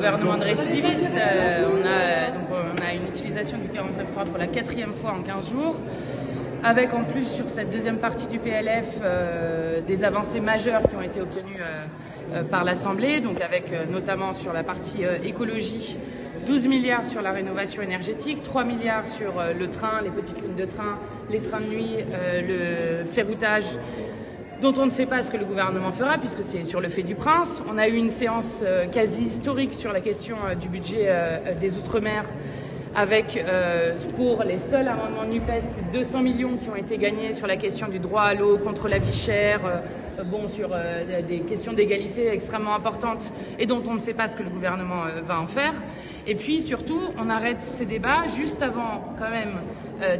gouvernement de récidivistes. On a une utilisation du 49.3 pour la 4e fois en 15 jours, avec en plus sur cette deuxième partie du PLF des avancées majeures qui ont été obtenues par l'Assemblée, donc avec notamment sur la partie écologie, 12 milliards sur la rénovation énergétique, 3 milliards sur le train, les petites lignes de train, les trains de nuit, le ferroutage, dont on ne sait pas ce que le gouvernement fera, puisque c'est sur le fait du prince. On a eu une séance quasi historique sur la question du budget des Outre-mer, avec pour les seuls amendements NUPES, plus de 200 millions qui ont été gagnés sur la question du droit à l'eau, contre la vie chère, sur des questions d'égalité extrêmement importantes et dont on ne sait pas ce que le gouvernement va en faire. Et puis surtout, on arrête ces débats juste avant quand même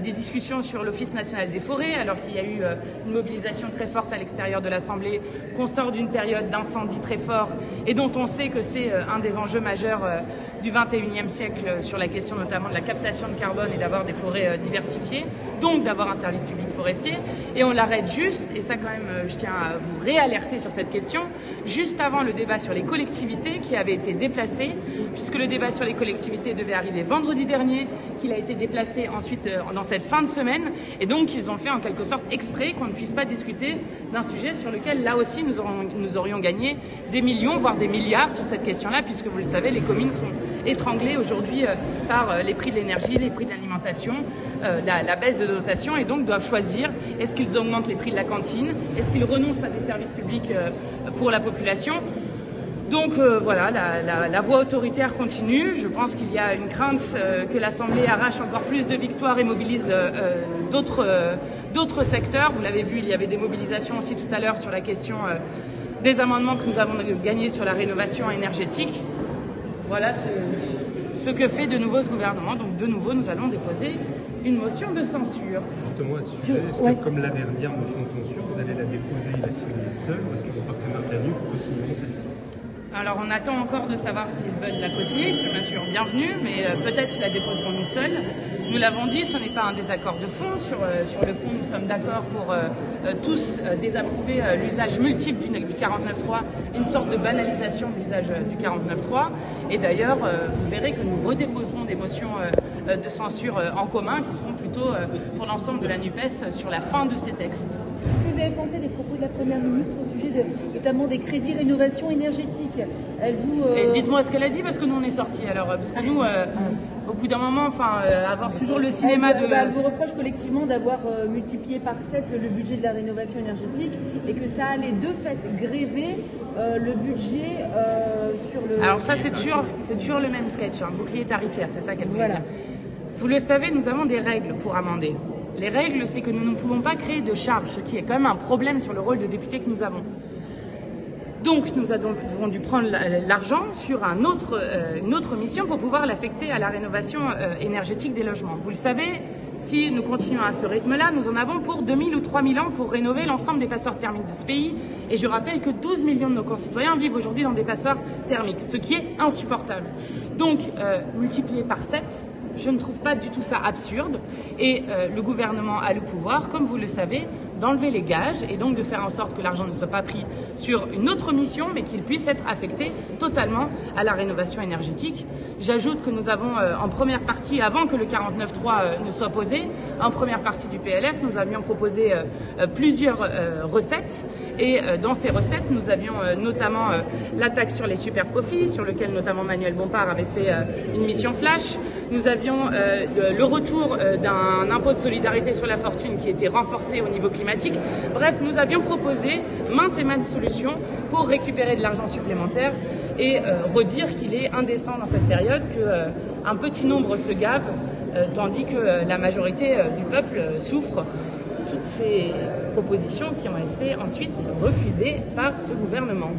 des discussions sur l'Office national des forêts, alors qu'il y a eu une mobilisation très forte à l'extérieur de l'Assemblée, qu'on sort d'une période d'incendie très fort et dont on sait que c'est un des enjeux majeurs du 21e siècle sur la question notamment de la captation de carbone et d'avoir des forêts diversifiées, donc d'avoir un service public forestier. Et on l'arrête juste, et ça quand même je tiens à vous réalerter sur cette question, juste avant le débat sur les collectivités qui avait été déplacé, puisque le débat sur les collectivités devait arriver vendredi dernier, qu'il a été déplacé ensuite dans cette fin de semaine, et donc ils ont fait en quelque sorte exprès qu'on ne puisse pas discuter d'un sujet sur lequel là aussi nous aurions gagné des millions, voire des milliards sur cette question-là, puisque vous le savez, les communes sont étranglées aujourd'hui par les prix de l'énergie, les prix de l'alimentation, la baisse de dotation, et donc doivent choisir, est-ce qu'ils augmentent les prix de la cantine, est-ce qu'ils renoncent à des services publics pour la population. Donc voilà, la voie autoritaire continue. Je pense qu'il y a une crainte que l'Assemblée arrache encore plus de victoires et mobilise d'autres secteurs. Vous l'avez vu, il y avait des mobilisations aussi tout à l'heure sur la question des amendements que nous avons gagnés sur la rénovation énergétique. Voilà ce que fait de nouveau ce gouvernement. Donc de nouveau, nous allons déposer une motion de censure. Justement, à ce sujet, est-ce que comme la dernière motion de censure, vous allez la déposer et la signer seule, ou est-ce que vos partenaires de la NUP peuvent signer celle-ci? Alors on attend encore de savoir s'ils veulent la co-signer, c'est bien sûr bienvenu, mais peut-être la déposerons nous seuls. Nous l'avons dit, ce n'est pas un désaccord de fond. Sur le fond, nous sommes d'accord pour tous désapprouver l'usage multiple du 49.3, une sorte de banalisation de l'usage du 49.3. Et d'ailleurs, vous verrez que nous redéposerons des motions de censure en commun qui seront plutôt pour l'ensemble de la NUPES sur la fin de ces textes. Qu'est-ce que vous avez pensé des propos de la Première ministre au sujet notamment des crédits rénovation énergétique? Dites-moi ce qu'elle a dit, parce que nous on est sortis alors. Parce que nous, au bout d'un moment, avoir toujours le cinéma Elle vous reproche collectivement d'avoir multiplié par 7 le budget de la rénovation énergétique et que ça allait de fait gréver le budget sur le... Alors ça c'est toujours le même sketch, un bouclier tarifaire, c'est ça qu'elle voulait dire. Vous le savez, nous avons des règles pour amender. Les règles, c'est que nous ne pouvons pas créer de charges, ce qui est quand même un problème sur le rôle de député que nous avons. Donc nous avons dû prendre l'argent sur une autre mission pour pouvoir l'affecter à la rénovation énergétique des logements. Vous le savez, si nous continuons à ce rythme-là, nous en avons pour 2000 ou 3000 ans pour rénover l'ensemble des passoires thermiques de ce pays. Et je rappelle que 12 millions de nos concitoyens vivent aujourd'hui dans des passoires thermiques, ce qui est insupportable. Donc, multiplié par 7, je ne trouve pas du tout ça absurde. Et le gouvernement a le pouvoir, comme vous le savez, d'enlever les gages et donc de faire en sorte que l'argent ne soit pas pris sur une autre mission, mais qu'il puisse être affecté totalement à la rénovation énergétique. J'ajoute que nous avons en première partie, avant que le 49.3 ne soit posé, en première partie du PLF, nous avions proposé plusieurs recettes, et dans ces recettes, nous avions notamment la taxe sur les super-profits, sur lequel notamment Manuel Bompard avait fait une mission flash. Nous avions le retour d'un impôt de solidarité sur la fortune qui était renforcé au niveau climatique. Bref, nous avions proposé maintes et maintes solutions pour récupérer de l'argent supplémentaire et redire qu'il est indécent dans cette période qu'un petit nombre se gave tandis que la majorité du peuple souffre. Toutes ces propositions qui ont été ensuite refusées par ce gouvernement.